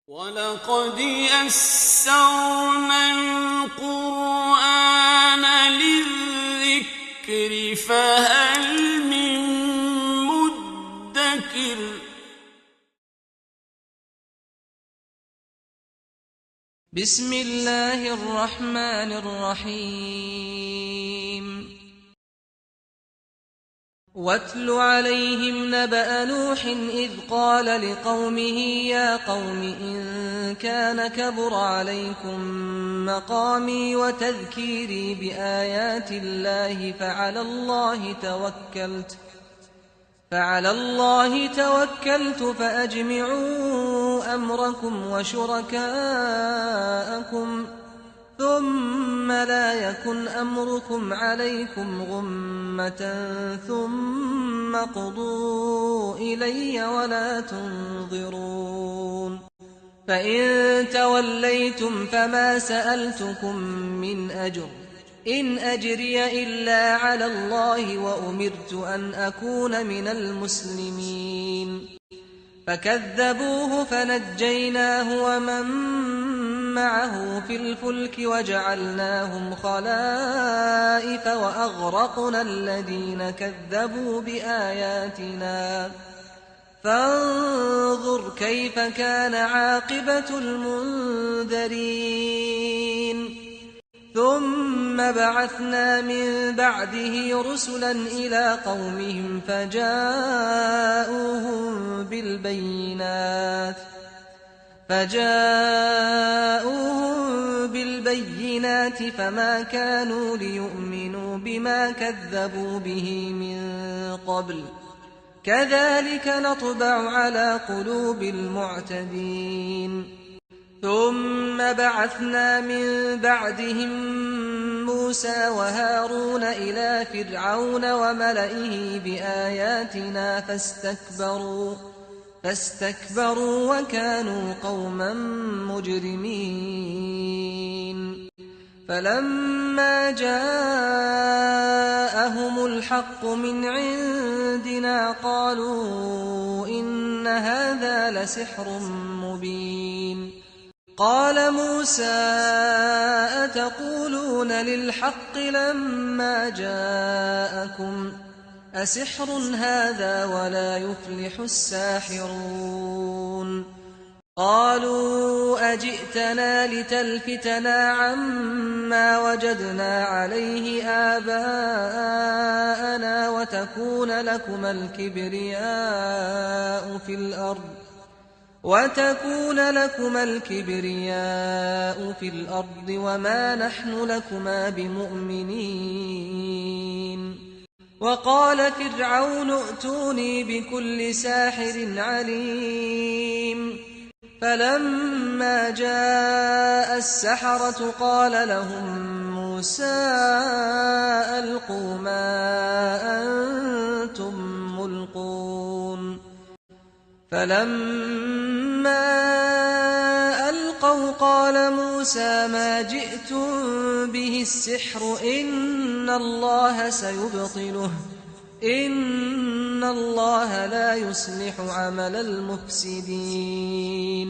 وَلَقَدْ يَسَّرْنَا الْقُرْآنَ لِلذِّكْرِ فَهَلْ مِن مُّدَّكِرٍ بسم الله الرحمن الرحيم واتل عليهم نبأ نوح إذ قال لقومه يا قوم إن كان كبر عليكم مقامي وتذكيري بآيات الله فعلى الله توكلت فأجمعوا أمركم وشركاءكم ثم لا يكن أمركم عليكم غمة ثم قضوا إلي ولا تنظرون فإن توليتم فما سألتكم من أجر إن أجري إلا على الله وأمرت أن أكون من المسلمين فكذبوه فنجيناه ومن معه في الفلك وجعلناهم خلائف وأغرقنا الذين كذبوا بآياتنا فانظر كيف كان عاقبة المنذرين ثم بعثنا من بعده رسلا إلى قومهم فجاءوهم بالبينات فما كانوا ليؤمنوا بما كذبوا به من قبل كذلك نطبع على قلوب المعتدين ثم بعثنا من بعدهم موسى وهارون إلى فرعون وملئه بآياتنا فاستكبروا وكانوا قوما مجرمين فلما جاءهم الحق من عندنا قالوا إن هذا لسحر مبين قال موسى أتقولون للحق لما جاءكم أسحر هذا ولا يفلح الساحرون قالوا أجئتنا لتلفتنا عما وجدنا عليه آباءنا وتكون لكما الكبرياء في الأرض وما نحن لكما بمؤمنين وقال فرعون ائتوني بكل ساحر عليم فلما جاء السحرة قال لهم موسى ألقوا ما أنتم ملقون فلما ألقوا قال موسى ما جئتم به السحر إن الله سيبطله إن الله لا يصلح عمل المفسدين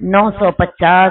950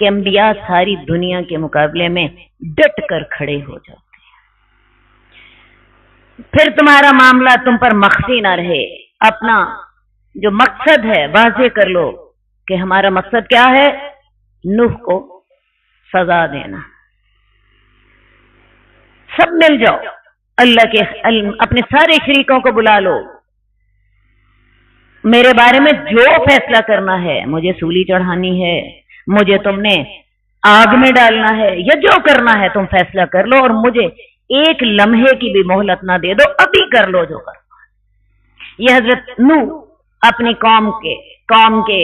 کہ انبیاء ساری دنیا کے مقابلے میں ڈٹ کر کھڑے ہو جاتے ہیں. پھر تمہارا معاملہ تم پر مخفی نہ رہے، اپنا جو مقصد ہے واضح کر لو کہ ہمارا مقصد کیا ہے، نوح کو سزا دینا. سب مل جاؤ، اللہ کے اپنے سارے شریکوں کو بلا لو، میرے بارے میں جو فیصلہ کرنا ہے، مجھے سولی چڑھانی ہے، مجھے تم نے آگ میں ڈالنا ہے، یا جو کرنا ہے تم فیصلہ کر لو، اور مجھے ایک لمحے کی بھی مہلت نہ دے دو، ابھی کر لو جو کرنا. یہ حضرت نوح اپنی قوم کے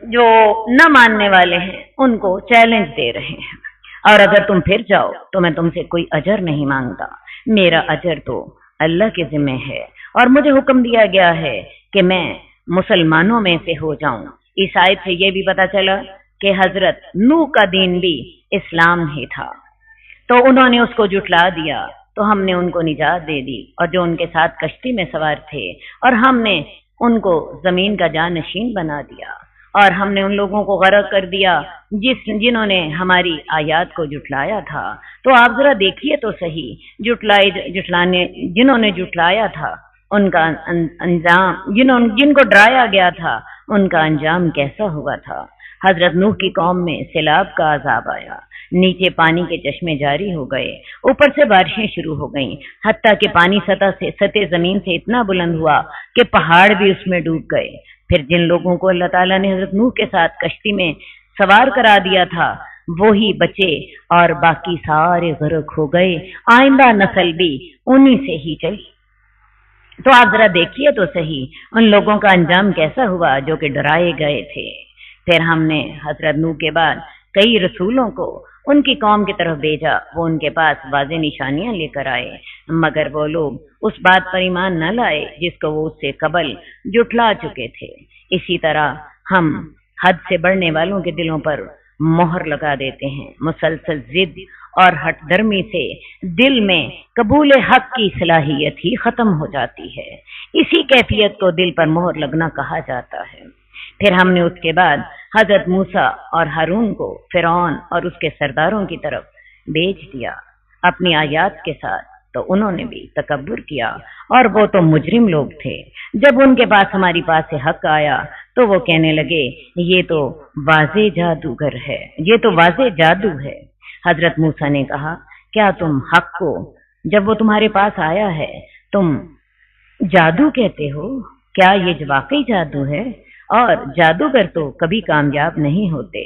جو نہ ماننے والے ہیں ان کو چیلنج دے رہے ہیں. اور اگر تم پھر جاؤ تو میں تم سے کوئی اجر نہیں مانگتا، میرا اجر تو اللہ کے ذمہ ہے، اور مجھے حکم دیا گیا ہے کہ میں مسلمانوں میں سے ہو جاؤں. اس آیت سے یہ بھی پتا چلا کہ حضرت نوح کا دین بھی اسلام ہی تھا، تو انہوں نے اس کو جھٹلا دیا، تو ہم نے ان کو نجات دے دی، اور جو ان کے ساتھ کشتی میں سوار تھے، اور ہم نے ان کو زمین کا جانشین بنا دیا، اور ہم نے ان لوگوں کو غرق کر دیا جنہوں نے ہماری آیات کو جھٹلایا تھا. تو آپ ذرا دیکھیے تو صحیح، جنہوں نے جھٹلایا تھا ان کا انجام، جن کو ڈرایا گیا تھا ان کا انجام کیسا ہوا تھا. حضرت نوح کی قوم میں سیلاب کا عذاب آیا، نیچے پانی کے چشمے جاری ہو گئے، اوپر سے بارشیں شروع ہو گئیں، حتیٰ کہ پانی سطح زمین سے اتنا بلند ہوا کہ پہاڑ بھی اس میں ڈوب گئے. پھر جن لوگوں کو اللہ تعالیٰ نے حضرت نوح کے ساتھ کشتی میں سوار کرا دیا تھا وہی بچے، اور باقی سارے غرق ہو گئے. آئندہ نسل بھی انہی سے ہی چلی. تو آپ ذرا دیکھیے تو صحیح ان لوگوں کا انجام کیسا ہوا جو کہ ڈرائے گئے تھے. پھر ہم نے حضرت نوح کے بعد کئی رسولوں کو ان کی قوم کی طرف بھیجا، وہ ان کے پاس واضح نشانیاں لے کر آئے، مگر وہ لوگ اس بات پر ایمان نہ لائے جس کو وہ اس سے قبل جھٹلا چکے تھے. اسی طرح ہم حد سے بڑھنے والوں کے دلوں پر مہر لگا دیتے ہیں. مسلسل ضد اور ہٹ درمی سے دل میں قبول حق کی صلاحیت ہی ختم ہو جاتی ہے. اسی کیفیت کو دل پر مہر لگنا کہا جاتا ہے. پھر ہم نے اس کے بعد حضرت موسیٰ اور ہارون کو فرعون اور اس کے سرداروں کی طرف بھیج دیا اپنی آیات کے ساتھ، تو انہوں نے بھی تکبر کیا، اور وہ تو مجرم لوگ تھے. جب ان کے پاس ہماری پاس سے حق آیا تو وہ کہنے لگے یہ تو واضح جادوگر ہے، یہ تو واضح جادو ہے. حضرت موسیٰ نے کہا کیا تم حق کو جب وہ تمہارے پاس آیا ہے تم جادو کہتے ہو؟ کیا یہ واقعی جادو ہے؟ اور جادوگر تو کبھی کامیاب نہیں ہوتے.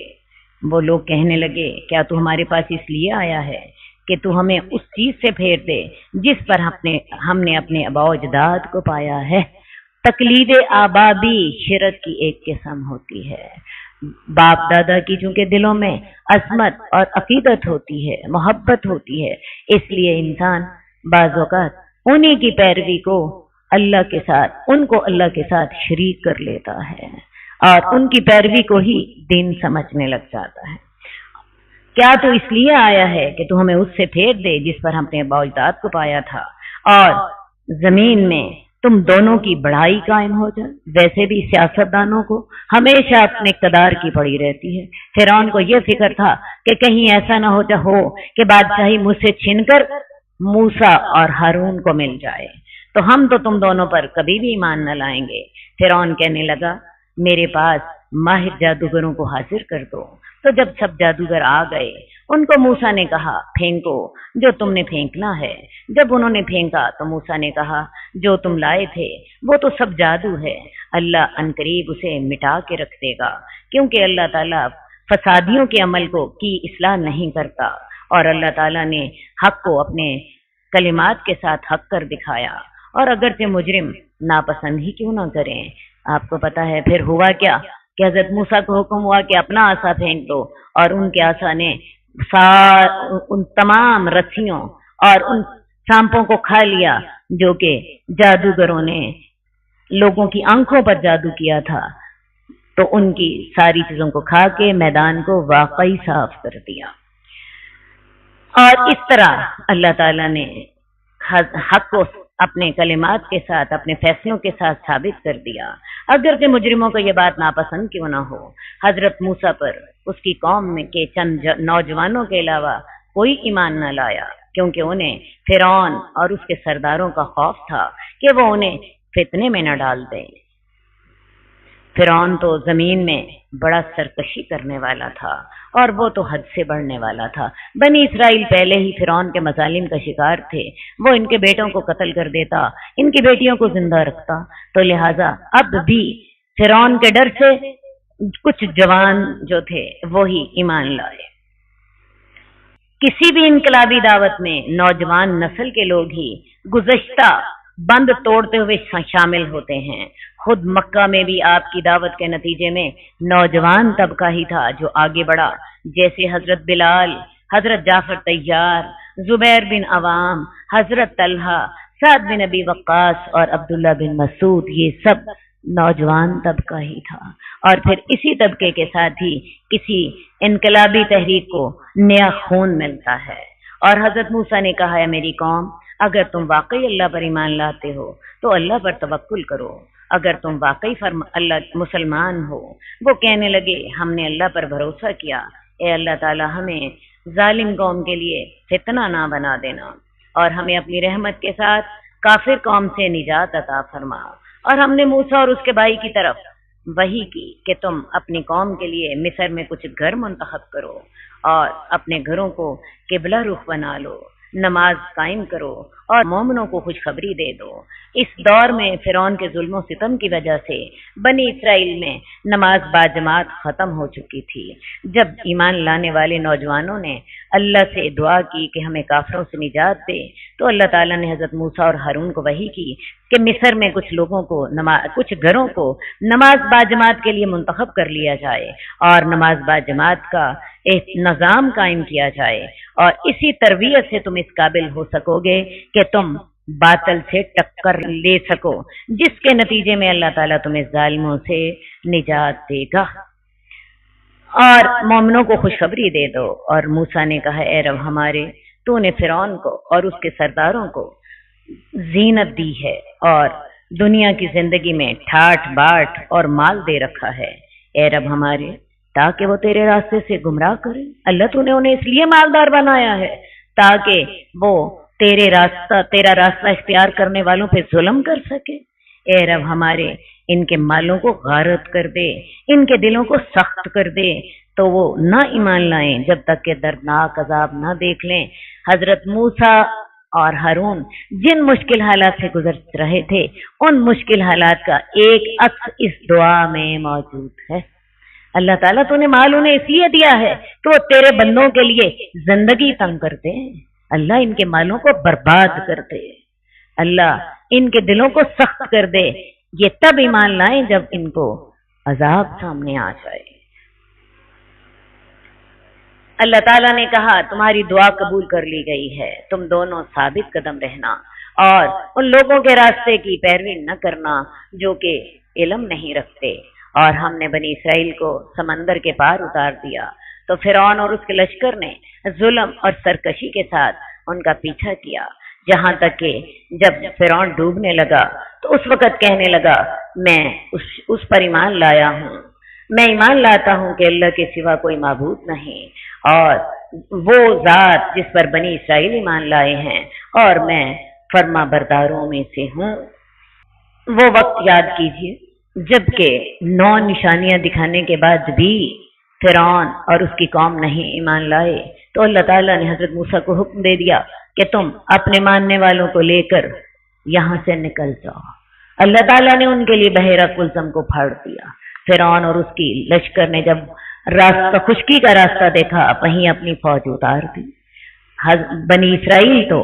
وہ لوگ کہنے لگے کیا تو ہمارے پاس اس لیے آیا ہے کہ تو ہمیں اس چیز سے پھیر دے جس پر ہم نے اپنے آباء و اجداد کو پایا ہے. تقلید آبا بھی شرک کی ایک قسم ہوتی ہے. باپ دادا کی چونکہ دلوں میں عظمت اور عقیدت ہوتی ہے، محبت ہوتی ہے، اس لیے انسان بعض اوقات انہی کی پیروی کو اللہ کے ساتھ شریک کر لیتا ہے، اور ان کی پیروی کو ہی دین سمجھنے لگ جاتا ہے. کیا تو اس لیے آیا ہے کہ تو ہمیں اس سے پھیر دے جس پر ہم نے آباء و اجداد کو پایا تھا، اور زمین میں تم دونوں کی بڑائی قائم ہو جائے. ویسے بھی سیاستدانوں کو ہمیشہ اپنے اقتدار کی پڑی رہتی ہے. فرعون کو یہ فکر تھا کہ کہیں ایسا نہ ہو کہ بادشاہی مجھ سے چھن کر موسیٰ اور ہارون کو مل جائے، تو ہم تو تم دونوں پر کبھی بھی ایمان نہ لائیں گے. فرعون کہنے لگا میرے پاس ماہر جادوگروں کو حاضر کر دو. تو جب سب جادوگر آ گئے ان کو موسیٰ نے کہا پھینکو جو تم نے پھینکنا ہے. جب انہوں نے پھینکا تو موسیٰ نے کہا جو تم لائے تھے وہ تو سب جادو ہے، اللہ عنقریب اسے مٹا کے رکھ دے گا، کیونکہ اللہ تعالیٰ فسادیوں کے عمل کی اصلاح نہیں کرتا، اور اللہ تعالیٰ نے حق کو اپنے کلمات کے ساتھ حق کر دکھایا، اور اگرچہ مجرم ناپسند ہی کیوں نہ کریں. آپ کو پتا ہے پھر ہوا کیا کہ حضرت موسیٰ کو حکم ہوا کہ اپنا عصا پھینک دو، اور ان کے عصا نے ان تمام رسیوں اور ان سانپوں کو کھا لیا جو کہ جادوگروں نے لوگوں کی آنکھوں پر جادو کیا تھا. تو ان کی ساری چیزوں کو کھا کے میدان کو واقعی صاف کر دیا. اور اس طرح اللہ تعالیٰ نے حق کو اپنے کلمات کے ساتھ، اپنے فیصلوں کے ساتھ ثابت کر دیا۔ اگرچہ مجرموں کو یہ بات ناپسند کیوں نہ ہو، حضرت موسیٰ پر اس کی قوم میں کے چند نوجوانوں کے علاوہ کوئی ایمان نہ لایا، کیونکہ انہیں فرعون اور اس کے سرداروں کا خوف تھا کہ وہ انہیں فتنے میں نہ ڈال دیں۔ فرعون تو زمین میں بڑا سرکشی کرنے والا تھا اور وہ تو حد سے بڑھنے والا تھا۔ بنی اسرائیل پہلے ہی فرعون کے مظالم کا شکار تھے، وہ ان کے بیٹوں کو قتل کر دیتا، ان کی بیٹیوں کو زندہ رکھتا، تو لہٰذا اب بھی فرعون کے ڈر سے کچھ جوان جو تھے وہی ایمان لائے۔ کسی بھی انقلابی دعوت میں نوجوان نسل کے لوگ ہی گزشتہ بند توڑتے ہوئے شامل ہوتے ہیں۔ خود مکہ میں بھی آپ کی دعوت کے نتیجے میں نوجوان طبقہ ہی تھا جو آگے بڑھا، جیسے حضرت بلال، حضرت جعفر طیار، زبیر بن عوام، حضرت طلحہ، سعد بن ابی وقاص اور عبداللہ بن مسعود، یہ سب نوجوان طبقہ ہی تھا۔ اور پھر اسی طبقے کے ساتھ ہی کسی انقلابی تحریک کو نیا خون ملتا ہے۔ اور حضرت موسیٰ نے کہا، ہے میری قوم، اگر تم واقعی اللہ پر ایمان لاتے ہو تو اللہ پر توکل کرو۔ اگر تم واقعی اللہ مسلمان ہو۔ وہ کہنے لگے، ہم نے اللہ پر بھروسہ کیا، اے اللہ تعالی ہمیں ظالم قوم کے لیے فتنہ نہ بنا دینا، اور ہمیں اپنی رحمت کے ساتھ کافر قوم سے نجات عطا فرما۔ اور ہم نے موسیٰ اور اس کے بھائی کی طرف وحی کی کہ تم اپنی قوم کے لیے مصر میں کچھ گھر منتخب کرو اور اپنے گھروں کو قبلہ رخ بنا لو، نماز قائم کرو اور مومنوں کو خوشخبری دے دو۔ اس دور میں فرعون کے ظلم و ستم کی وجہ سے بنی اسرائیل میں نماز باجماعت ختم ہو چکی تھی۔ جب ایمان لانے والے نوجوانوں نے اللہ سے دعا کی کہ ہمیں کافروں سے نجات دے، تو اللہ تعالیٰ نے حضرت موسیٰ اور ہارون کو وحی کی کہ مصر میں کچھ لوگوں کو کچھ گھروں کو نماز باجماعت کے لیے منتخب کر لیا جائے اور نماز باجماعت کا ایک نظام قائم کیا جائے، اور اسی تربیت سے تم اس قابل ہو سکو گے کہ تم باطل سے ٹکر لے سکو، جس کے نتیجے میں اللہ تعالیٰ تمہیں ظالموں سے نجات دے گا اور مومنوں کو خوشخبری دے دو۔ اور موسیٰ نے کہا، اے رب ہمارے، تو نے فرعون کو اور اس کے سرداروں کو زینت دی ہے اور دنیا کی زندگی میں ٹھاٹ باٹ اور مال دے رکھا ہے، اے رب ہمارے، تاکہ وہ تیرے راستے سے گمراہ کرے۔ اللہ تو نے انہیں اس لیے مالدار بنایا ہے تاکہ وہ تیرا راستہ اختیار کرنے والوں پہ ظلم کر سکے۔ اے رب ہمارے، ان کے مالوں کو غارت کر دے، ان کے دلوں کو سخت کر دے، تو وہ نہ ایمان لائیں جب تک کہ دردناک عذاب نہ دیکھ لیں۔ حضرت موسیٰ اور ہارون جن مشکل حالات سے گزر رہے تھے، ان مشکل حالات کا ایک عکس اس دعا میں موجود ہے۔ اللہ تعالیٰ تو نے مال انہیں اس لیے دیا ہے کہ وہ تیرے بندوں کے لیے زندگی تنگ کرتے ہیں۔ اللہ ان کے مالوں کو برباد کر دے، اللہ ان کے دلوں کو سخت کر دے۔ یہ تب ایمان لائیں جب ان کو عذاب سامنے آ جائے۔ اللہ تعالیٰ نے کہا، تمہاری دعا قبول کر لی گئی ہے، تم دونوں ثابت قدم رہنا اور ان لوگوں کے راستے کی پیروی نہ کرنا جو کہ علم نہیں رکھتے۔ اور ہم نے بنی اسرائیل کو سمندر کے پار اتار دیا، تو فرعون اور اس کے لشکر نے ظلم اور سرکشی کے ساتھ ان کا پیچھا کیا، جہاں تک کہ جب فرعون ڈوبنے لگا تو اس وقت کہنے لگا، میں اس پر ایمان لایا ہوں، میں ایمان لاتا ہوں کہ اللہ کے سوا کوئی معبود نہیں، اور وہ ذات جس پر بنی اسرائیل ایمان لائے ہیں، اور میں فرما برداروں میں سے ہوں۔ وہ وقت یاد کیجئے جبکہ 9 نشانیاں دکھانے کے بعد بھی فرعون اور اس کی قوم نہیں ایمان لائے، تو اللہ تعالیٰ نے حضرت موسیٰ کو حکم دے دیا کہ تم اپنے ماننے والوں کو لے کر یہاں سے نکل جاؤ۔ اللہ تعالیٰ نے ان کے لیے بحیرہ کلثم کو پھاڑ دیا۔ فرعون اور اس کی لشکر نے جب خشکی کا راستہ دیکھا، وہیں اپنی فوج اتار دی۔ بنی اسرائیل تو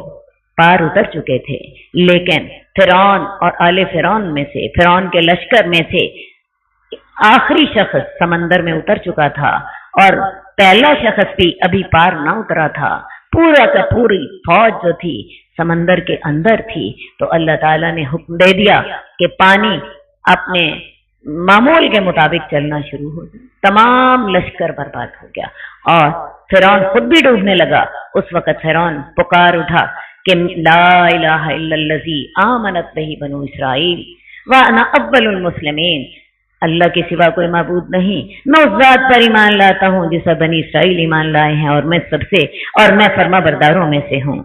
پار اتر چکے تھے، لیکن فرعون اور آل فرعون میں سے، فرعون کے لشکر میں سے آخری شخص سمندر میں اتر چکا تھا، اور پہلا شخص بھی ابھی پار نہ اترا تھا۔ پورا کا پوری فوج جو تھی سمندر کے اندر تھی، تو اللہ تعالیٰ نے حکم دے دیا کہ پانی اپنے معمول کے مطابق چلنا شروع ہو گیا۔ تمام لشکر برباد ہو گیا اور فرعون خود بھی ڈوبنے لگا۔ اس وقت فرعون پکار اٹھا کہ لا الہ الا الذی آمنت بہ بنو اسرائیل وانا اول المسلمین، اللہ کے سوا کوئی معبود نہیں، میں اس ذات پر ایمان لاتا ہوں جس پر بنی اسرائیل ایمان لائے ہیں، اور میں فرما برداروں میں سے ہوں۔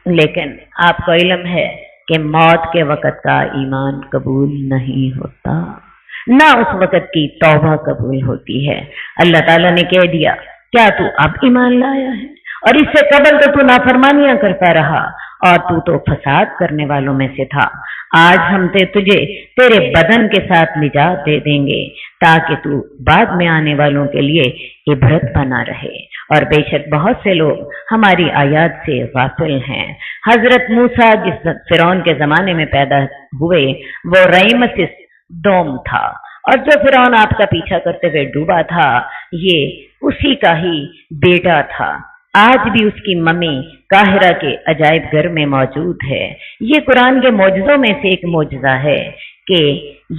لیکن آپ کو علم ہے کہ موت کے وقت کا ایمان قبول نہیں ہوتا، نہ اس وقت کی توبہ قبول ہوتی ہے۔ اللہ تعالیٰ نے کہہ دیا کیا تو اب ایمان لایا ہے؟ اور اس سے قبل تو نافرمانیاں کرتا رہا اور تو فساد کرنے والوں میں سے تھا۔ آج ہم تجھے تیرے بدن کے ساتھ نجات دے دیں گے تاکہ تو بعد میں آنے والوں کے لیے عبرت بنا رہے، اور بے شک بہت سے لوگ ہماری آیات سے غافل ہیں۔ حضرت موسیٰ جس فرعون کے زمانے میں پیدا ہوئے وہ رئیمسس دوم تھا، اور جو فرعون آپ کا پیچھا کرتے ہوئے ڈوبا تھا یہ اسی کا ہی بیٹا تھا۔ آج بھی اس کی ممی قاہرہ کے عجائب گھر میں موجود ہے۔ یہ قرآن کے معجزوں میں سے ایک معجزہ ہے کہ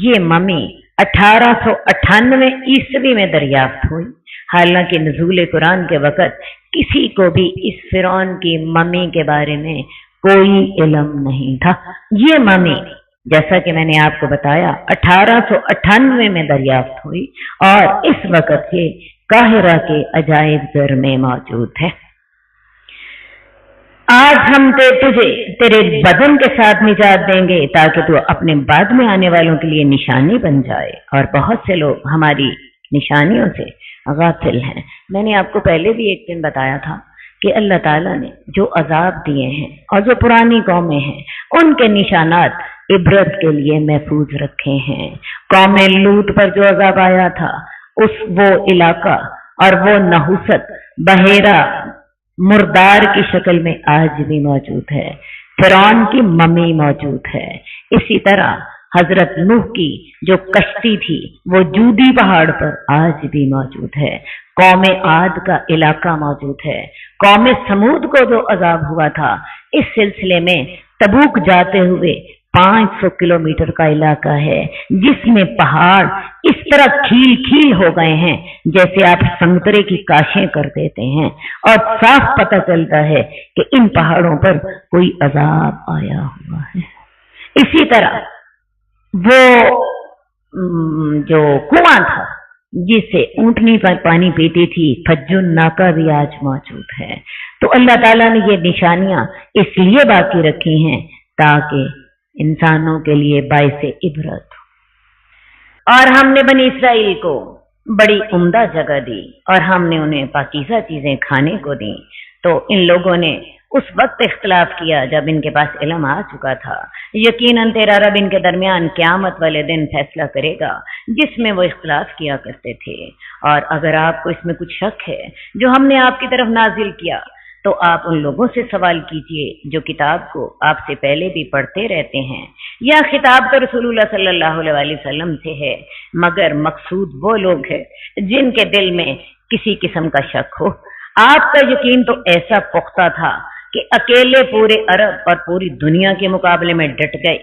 یہ ممی 1898 عیسوی میں دریافت ہوئی، حالانکہ نزول قرآن کے وقت کسی کو بھی اس فرعون کی ممی کے بارے میں کوئی علم نہیں تھا۔ یہ ممی جیسا کہ میں نے آپ کو بتایا 1898 میں دریافت ہوئی اور اس وقت یہ قاہرہ کے عجائب گھر میں موجود ہے۔ آج ہم تجھے تیرے بدن کے ساتھ نجات دیں گے تاکہ تو اپنے بعد میں آنے والوں کے لیے نشانی بن جائے، اور بہت سے لوگ ہماری نشانیوں سے غافل ہیں۔ میں نے آپ کو پہلے بھی ایک دن بتایا تھا کہ اللہ تعالیٰ نے جو عذاب دیے ہیں اور جو پرانی قومیں ہیں ان کے نشانات عبرت کے لیے محفوظ رکھے ہیں۔ قوم لوط پر جو عذاب آیا تھا وہ علاقہ اور وہ نحوست بحیرہ مردار کی شکل میں آج بھی موجود ہے، فرعون کی ممی موجود ہے۔ اسی طرح حضرت نوح کی جو کشتی تھی وہ جودی پہاڑ پر آج بھی موجود ہے۔ قوم عاد کا علاقہ موجود ہے۔ قوم سمود کو جو عذاب ہوا تھا اس سلسلے میں تبوک جاتے ہوئے 500 کلومیٹر کا علاقہ ہے جس میں پہاڑ اس طرح کھیل کھیل ہو گئے ہیں جیسے آپ سنترے کی کاشیں کر دیتے ہیں، اور صاف پتہ چلتا ہے کہ ان پہاڑوں پر کوئی عذاب آیا ہوا ہے۔ اسی طرح وہ جو کنواں تھا جس سے اونٹنی پر پانی پیتی تھی فجن ناکا بھی آج موجود ہے۔ تو اللہ تعالیٰ نے یہ نشانیاں اس لیے باقی رکھی ہیں تاکہ انسانوں کے لیے باعث عبرت ہو۔ اور ہم نے بنی اسرائیل کو بڑی عمدہ جگہ دی اور ہم نے انہیں پاکیزہ چیزیں کھانے کو دیں، تو ان لوگوں نے اس وقت اختلاف کیا جب ان کے پاس علم آ چکا تھا۔ یقیناً تیرا رب ان کے درمیان قیامت والے دن فیصلہ کرے گا جس میں وہ اختلاف کیا کرتے تھے۔ اور اگر آپ کو اس میں کچھ شک ہے جو ہم نے آپ کی طرف نازل کیا تو آپ ان لوگوں سے سوال کیجئے جو کتاب کو آپ سے پہلے بھی پڑھتے رہتے ہیں، یا خطاب تو رسول اللہ صلی اللہ علیہ وسلم سے ہے، مگر مقصود وہ لوگ ہیں جن کے دل میں کسی قسم کا شک ہو۔ آپ کا یقین تو ایسا پختہ تھا کہ اکیلے پورے عرب اور پوری دنیا کے مقابلے میں ڈٹ گئے،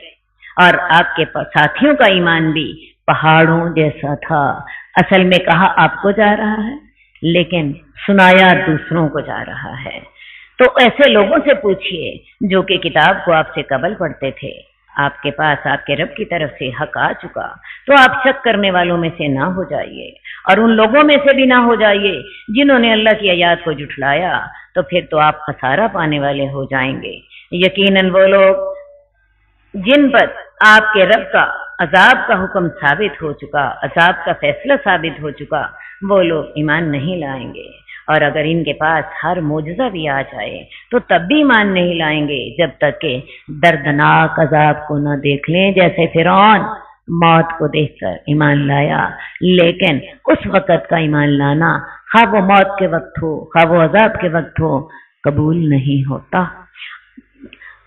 اور آپ کے ساتھیوں کا ایمان بھی پہاڑوں جیسا تھا۔ اصل میں کہا آپ کو جا رہا ہے لیکن سنایا دوسروں کو جا رہا ہے۔ تو ایسے لوگوں سے پوچھئے جو کہ کتاب کو آپ سے قبل پڑھتے تھے، آپ کے پاس آپ کے رب کی طرف سے حق آ چکا تو آپ شک کرنے والوں میں سے نہ ہو جائیے، اور ان لوگوں میں سے بھی نہ ہو جائیے جنہوں نے اللہ کی آیات کو جھٹلایا، تو پھر تو آپ خسارہ پانے والے ہو جائیں گے۔ یقیناً وہ لوگ جن پر آپ کے رب کا عذاب کا حکم ثابت ہو چکا، عذاب کا فیصلہ ثابت ہو چکا، وہ لوگ ایمان نہیں لائیں گے، اور اگر ان کے پاس ہر معجزہ بھی آ جائے تو تب بھی ایمان نہیں لائیں گے جب تک کہ دردناک عذاب کو نہ دیکھ لیں، جیسے فرعون موت کو دیکھ کر ایمان لایا، لیکن اس وقت کا ایمان لانا خواہ وہ موت کے وقت ہو خواہ وہ عذاب کے وقت ہو قبول نہیں ہوتا۔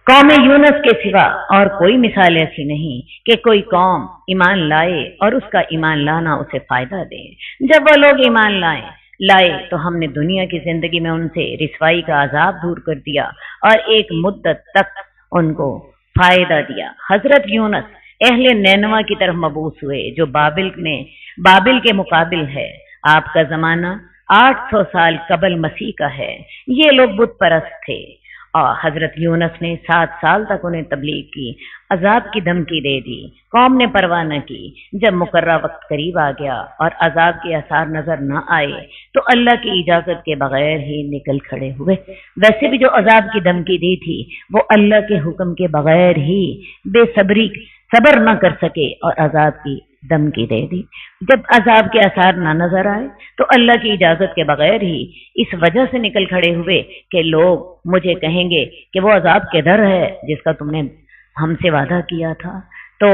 قوم یونس کے سوا اور کوئی مثال ایسی نہیں کہ کوئی قوم ایمان لائے اور اس کا ایمان لانا اسے فائدہ دے۔ جب وہ لوگ ایمان لائے تو ہم نے دنیا کی زندگی میں ان سے رسوائی کا عذاب دور کر دیا اور ایک مدت تک ان کو فائدہ دیا۔ حضرت یونس اہل نینوا کی طرف مبعوث ہوئے جو بابل کے مقابل ہے۔ آپ کا زمانہ 800 سال قبل مسیح کا ہے۔ یہ لوگ بت پرست تھے اور حضرت یونس نے 7 سال تک انہیں تبلیغ کی، عذاب کی دھمکی دے دی، قوم نے پرواہ نہ کی۔ جب مقررہ وقت قریب آ گیا اور عذاب کے آثار نظر نہ آئے تو اللہ کی اجازت کے بغیر ہی نکل کھڑے ہوئے۔ ویسے بھی جو عذاب کی دھمکی دی تھی وہ اللہ کے حکم کے بغیر ہی صبر نہ کر سکے اور عذاب کی دھمکی دے دی۔ جب عذاب کے آثار نہ نظر آئے تو اللہ کی اجازت کے بغیر ہی اس وجہ سے نکل کھڑے ہوئے کہ لوگ مجھے کہیں گے کہ وہ عذاب کدھر ہے جس کا تم نے ہم سے وعدہ کیا تھا، تو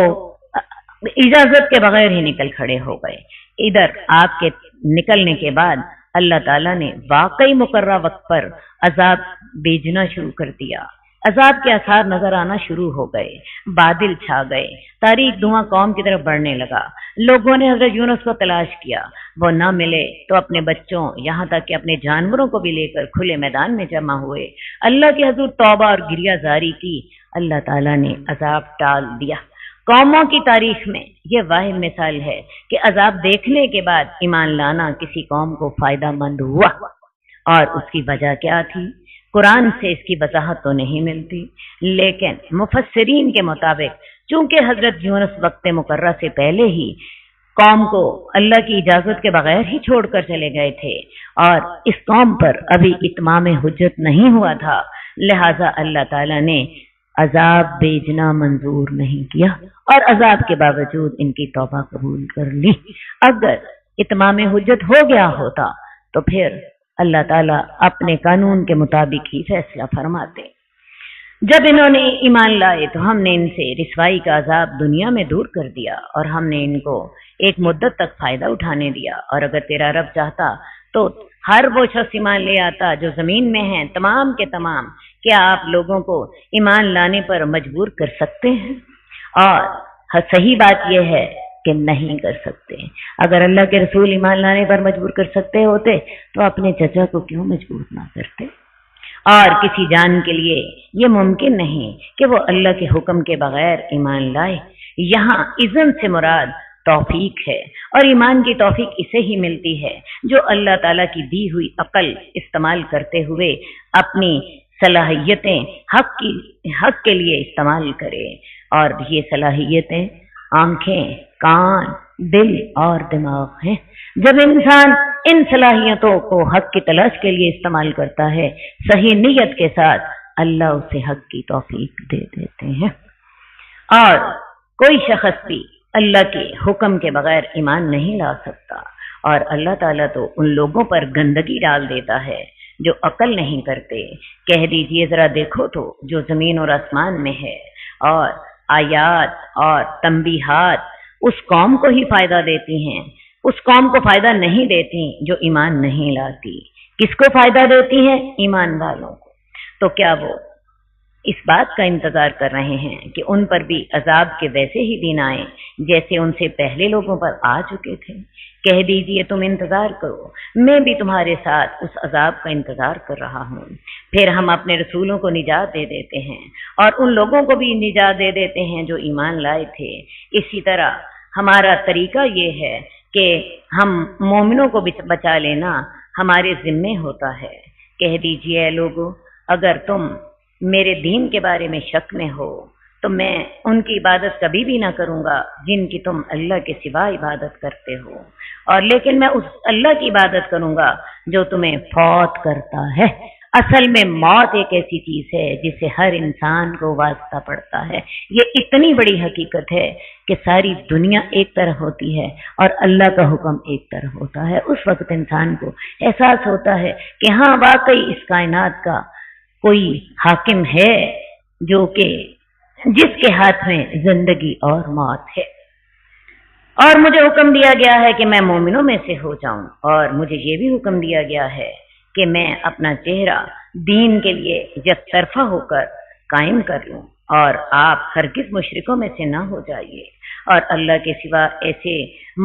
اجازت کے بغیر ہی نکل کھڑے ہو گئے۔ ادھر آپ کے نکلنے کے بعد اللہ تعالیٰ نے واقعی مقررہ وقت پر عذاب بھیجنا شروع کر دیا۔ عذاب کے آثار نظر آنا شروع ہو گئے، بادل چھا گئے، تاریک دھواں قوم کی طرف بڑھنے لگا۔ لوگوں نے حضرت یونس کو تلاش کیا، وہ نہ ملے تو اپنے بچوں یہاں تک کہ اپنے جانوروں کو بھی لے کر کھلے میدان میں جمع ہوئے، اللہ کے حضور توبہ اور گریہ زاری کی۔ اللہ تعالیٰ نے عذاب ٹال دیا۔ قوموں کی تاریخ میں یہ واحد مثال ہے کہ عذاب دیکھنے کے بعد ایمان لانا کسی قوم کو فائدہ مند ہوا، اور اس کی وجہ کیا تھی؟ قرآن سے اس کی وضاحت تو نہیں ملتی، لیکن مفسرین کے مطابق چونکہ حضرت یونس وقت مقررہ سے پہلے ہی قوم کو اللہ کی اجازت کے بغیر ہی چھوڑ کر چلے گئے تھے اور اس قوم پر ابھی اتمام حجت نہیں ہوا تھا، لہذا اللہ تعالیٰ نے عذاب بھیجنا منظور نہیں کیا اور عذاب کے باوجود ان کی توبہ قبول کر لی۔ اگر اتمام حجت ہو گیا ہوتا تو پھر اللہ تعالیٰ اپنے قانون کے مطابق ہی فیصلہ فرماتے۔ جب انہوں نے ایمان لائے تو ہم نے ان سے رسوائی کا عذاب دنیا میں دور کر دیا اور ہم نے ان کو ایک مدت تک فائدہ اٹھانے دیا، اور اگر تیرا رب چاہتا تو ہر وہ شخص ایمان لے آتا جو زمین میں ہیں تمام کے تمام۔ کیا آپ لوگوں کو ایمان لانے پر مجبور کر سکتے ہیں؟ اور صحیح بات یہ ہے کہ نہیں کر سکتے۔ اگر اللہ کے رسول ایمان لانے پر مجبور کر سکتے ہوتے تو اپنے چچا کو کیوں مجبور نہ کرتے؟ اور کسی جان کے لیے یہ ممکن نہیں کہ وہ اللہ کے حکم کے بغیر ایمان لائے۔ یہاں اذن سے مراد توفیق ہے، اور ایمان کی توفیق اسے ہی ملتی ہے جو اللہ تعالیٰ کی دی ہوئی عقل استعمال کرتے ہوئے اپنی صلاحیتیں حق کے لیے استعمال کرے، اور یہ صلاحیتیں آنکھیں، کان، دل اور دماغ ہیں۔ جب انسان ان صلاحیتوں کو حق کی تلاش کے لیے استعمال کرتا ہے صحیح نیت کے ساتھ، اللہ اسے حق کی توفیق دے دیتے ہیں۔ اور کوئی شخص بھی اللہ کے حکم کے بغیر ایمان نہیں لا سکتا، اور اللہ تعالیٰ تو ان لوگوں پر گندگی ڈال دیتا ہے جو عقل نہیں کرتے۔ کہہ دیجئے ذرا دیکھو تو جو زمین اور آسمان میں ہے، اور آیات اور تنبیہات اس قوم کو ہی فائدہ دیتی ہیں، اس قوم کو فائدہ نہیں دیتی جو ایمان نہیں لاتی۔ کس کو فائدہ دیتی ہیں؟ ایمان والوں کو۔ تو کیا وہ اس بات کا انتظار کر رہے ہیں کہ ان پر بھی عذاب کے ویسے ہی دن آئیں جیسے ان سے پہلے لوگوں پر آ چکے تھے؟ کہہ دیجئے تم انتظار کرو، میں بھی تمہارے ساتھ اس عذاب کا انتظار کر رہا ہوں۔ پھر ہم اپنے رسولوں کو نجات دے دیتے ہیں اور ان لوگوں کو بھی نجات دے دیتے ہیں جو ایمان لائے تھے۔ اسی طرح ہمارا طریقہ یہ ہے کہ ہم مومنوں کو بچا لینا ہمارے ذمے ہوتا ہے۔ کہہ دیجئے اے لوگو، اگر تم میرے دین کے بارے میں شک میں ہو تو میں ان کی عبادت کبھی بھی نہ کروں گا جن کی تم اللہ کے سوا عبادت کرتے ہو، اور لیکن میں اس اللہ کی عبادت کروں گا جو تمہیں فوت کرتا ہے۔ اصل میں موت ایک ایسی چیز ہے جس سے ہر انسان کو واسطہ پڑتا ہے۔ یہ اتنی بڑی حقیقت ہے کہ ساری دنیا ایک طرف ہوتی ہے اور اللہ کا حکم ایک طرف ہوتا ہے۔ اس وقت انسان کو احساس ہوتا ہے کہ ہاں واقعی اس کائنات کا کوئی حاکم ہے جو کہ جس کے ہاتھ میں زندگی اور موت ہے، اور مجھے حکم دیا گیا ہے کہ میں مومنوں میں سے ہو جاؤں، اور مجھے یہ بھی حکم دیا گیا ہے کہ میں اپنا چہرہ دین کے لیے یک طرفہ ہو کر قائم کر لوں، اور آپ ہرگز مشرکوں میں سے نہ ہو جائیے، اور اللہ کے سوا ایسے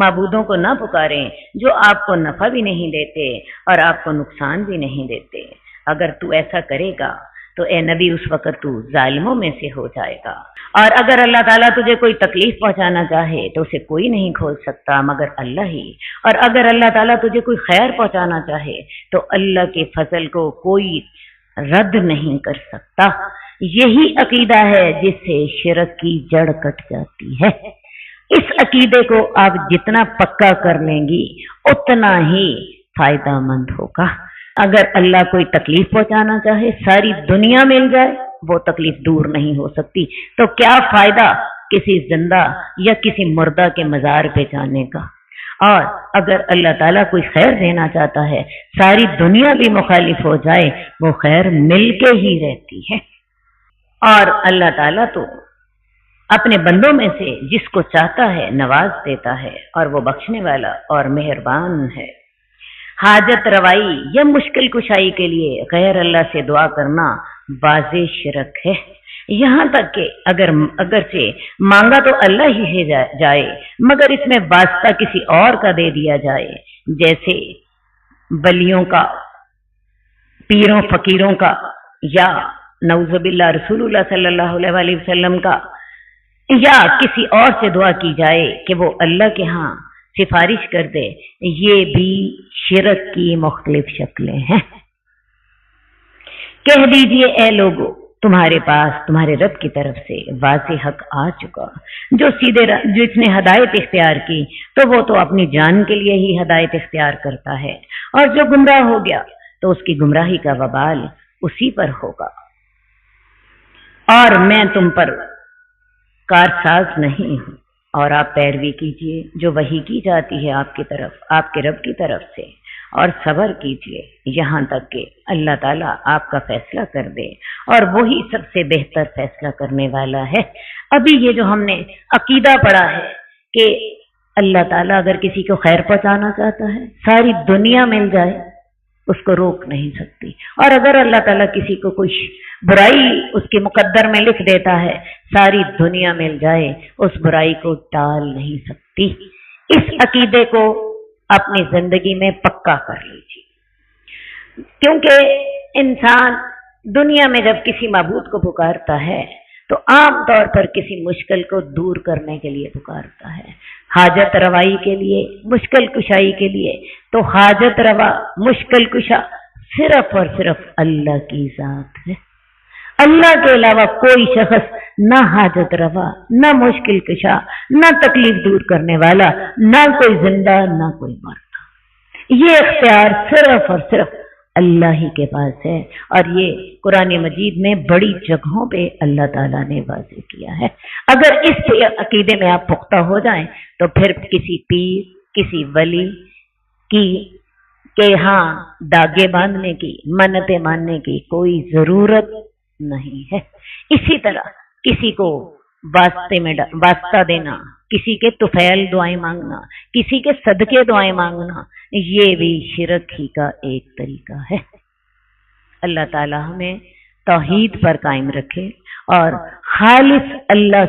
معبودوں کو نہ پکاریں جو آپ کو نفع بھی نہیں دیتے اور آپ کو نقصان بھی نہیں دیتے۔ اگر تو ایسا کرے گا تو اے نبی اس وقت تو ظالموں میں سے ہو جائے گا، اور اگر اللہ تعالیٰ تجھے کوئی تکلیف پہنچانا چاہے تو اسے کوئی نہیں کھول سکتا مگر اللہ ہی، اور اگر اللہ تعالیٰ تجھے کوئی خیر پہنچانا چاہے تو اللہ کے فضل کو کوئی رد نہیں کر سکتا۔ یہی عقیدہ ہے جس سے شرک کی جڑ کٹ جاتی ہے۔ اس عقیدے کو آپ جتنا پکا کر لیں گی اتنا ہی فائدہ مند ہوگا۔ اگر اللہ کوئی تکلیف پہنچانا چاہے، ساری دنیا مل جائے، وہ تکلیف دور نہیں ہو سکتی، تو کیا فائدہ کسی زندہ یا کسی مردہ کے مزار پہ جانے کا؟ اور اگر اللہ تعالیٰ کوئی خیر دینا چاہتا ہے، ساری دنیا بھی مخالف ہو جائے، وہ خیر مل کے ہی رہتی ہے۔ اور اللہ تعالیٰ تو اپنے بندوں میں سے جس کو چاہتا ہے نواز دیتا ہے، اور وہ بخشنے والا اور مہربان ہے۔ حاجت روائی یا مشکل کشائی کے لیے غیر اللہ سے دعا کرنا واضح شرک ہے، یہاں تک کہ اگرچہ مانگا تو اللہ ہی سے جائے، مگر اس میں واسطہ کسی اور کا دے دیا جائے، جیسے ولیوں کا، پیروں فقیروں کا، یا نعوذ باللہ رسول اللہ صلی اللہ علیہ وسلم کا، یا کسی اور سے دعا کی جائے کہ وہ اللہ کے ہاں سفارش کر دے، یہ بھی شرک کی مختلف شکلیں ہیں۔ کہہ دیجئے اے لوگو، تمہارے پاس تمہارے رب کی طرف سے واضح حق آ چکا، جو جس نے ہدایت اختیار کی تو وہ تو اپنی جان کے لیے ہی ہدایت اختیار کرتا ہے، اور جو گمراہ ہو گیا تو اس کی گمراہی کا وبال اسی پر ہوگا، اور میں تم پر کارساز نہیں ہوں۔ اور آپ پیروی کیجئے جو وحی کی جاتی ہے آپ کی طرف، آپ کے رب کی طرف سے، اور صبر کیجئے یہاں تک کہ اللہ تعالیٰ آپ کا فیصلہ کر دے، اور وہی سب سے بہتر فیصلہ کرنے والا ہے۔ ابھی یہ جو ہم نے عقیدہ پڑھا ہے کہ اللہ تعالیٰ اگر کسی کو خیر پہنچانا چاہتا ہے، ساری دنیا مل جائے، اس کو روک نہیں سکتی، اور اگر اللہ تعالیٰ کسی کو کچھ برائی اس کے مقدر میں لکھ دیتا ہے، ساری دنیا مل جائے، اس برائی کو ٹال نہیں سکتی۔ اس عقیدے کو اپنی زندگی میں پکا کر لیجیے، کیونکہ انسان دنیا میں جب کسی معبود کو پکارتا ہے تو عام طور پر کسی مشکل کو دور کرنے کے لیے پکارتا ہے، حاجت روائی کے لیے، مشکل کشائی کے لیے، تو حاجت روا، مشکل کشا صرف اور صرف اللہ کی ذات ہے۔ اللہ کے علاوہ کوئی شخص نہ حاجت روا، نہ مشکل کشا، نہ تکلیف دور کرنے والا، نہ کوئی زندہ، نہ کوئی مردہ۔ یہ اختیار صرف اور صرف اللہ ہی کے پاس ہے، اور یہ قرآن مجید میں بڑی جگہوں پہ اللہ تعالیٰ نے واضح کیا ہے۔ اگر اس عقیدے میں آپ پختہ ہو جائیں تو پھر کسی پیر، کسی ولی کے ہاں داغے باندھنے کی، منتیں ماننے کی کوئی ضرورت نہیں ہے۔ اسی طرح کسی کو واسطہ دینا، کسی کے طفیل دعائیں مانگنا، کسی کے صدقے دعائیں مانگنا، یہ بھی شرک ہی کا ایک طریقہ ہے۔ اللہ تعالی ہمیں توحید پر قائم رکھے اور خالص اللہ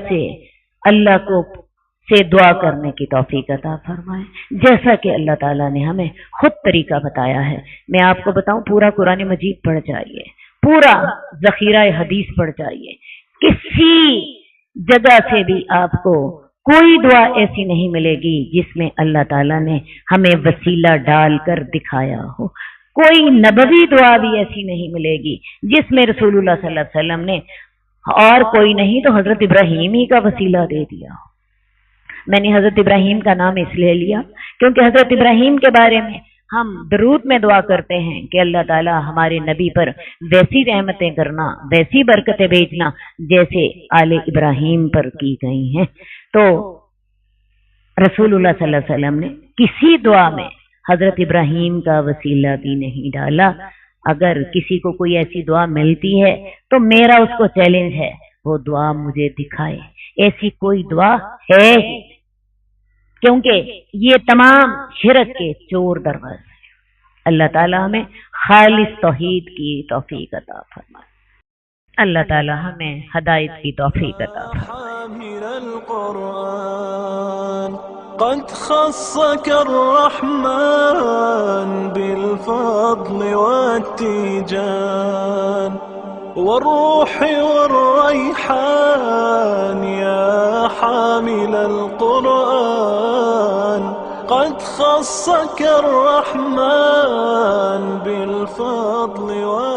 سے دعا کرنے کی توفیق عطا فرمائے، جیسا کہ اللہ تعالیٰ نے ہمیں خود طریقہ بتایا ہے۔ میں آپ کو بتاؤں، پورا قرآن مجید پڑھ جائیے، پورا ذخیرہ حدیث پڑھ جائیے، کسی جگہ سے بھی آپ کو کوئی دعا ایسی نہیں ملے گی جس میں اللہ تعالیٰ نے ہمیں وسیلہ ڈال کر دکھایا ہو۔ کوئی نبوی دعا بھی ایسی نہیں ملے گی جس میں رسول اللہ صلی اللہ علیہ وسلم نے اور کوئی نہیں تو حضرت ابراہیم ہی کا وسیلہ دے دیا ہو۔ میں نے حضرت ابراہیم کا نام اس لیے لیا کیونکہ حضرت ابراہیم کے بارے میں ہم درود میں دعا کرتے ہیں کہ اللہ تعالیٰ ہمارے نبی پر ویسی رحمتیں کرنا، ویسی برکتیں بھیجنا جیسے آل ابراہیم پر کی گئی ہیں۔ تو رسول اللہ صلی اللہ علیہ وسلم نے کسی دعا میں حضرت ابراہیم کا وسیلہ بھی نہیں ڈالا۔ اگر کسی کو کوئی ایسی دعا ملتی ہے تو میرا اس کو چیلنج ہے، وہ دعا مجھے دکھائے۔ ایسی کوئی دعا ہے ہی، کیونکہ یہ تمام شرک کے چور دروازے ہیں۔ اللہ تعالی ہمیں خالص توحید کی توفیق عطا فرمائے۔ اللہ تعالی ہمیں ہدایت کی توفیق عطا فرمائے۔ قد خصك الرحمن بالفضل والتيجان والروح والريحان يا حامل القرآن قد خصك الرحمن بالفضل والتيجان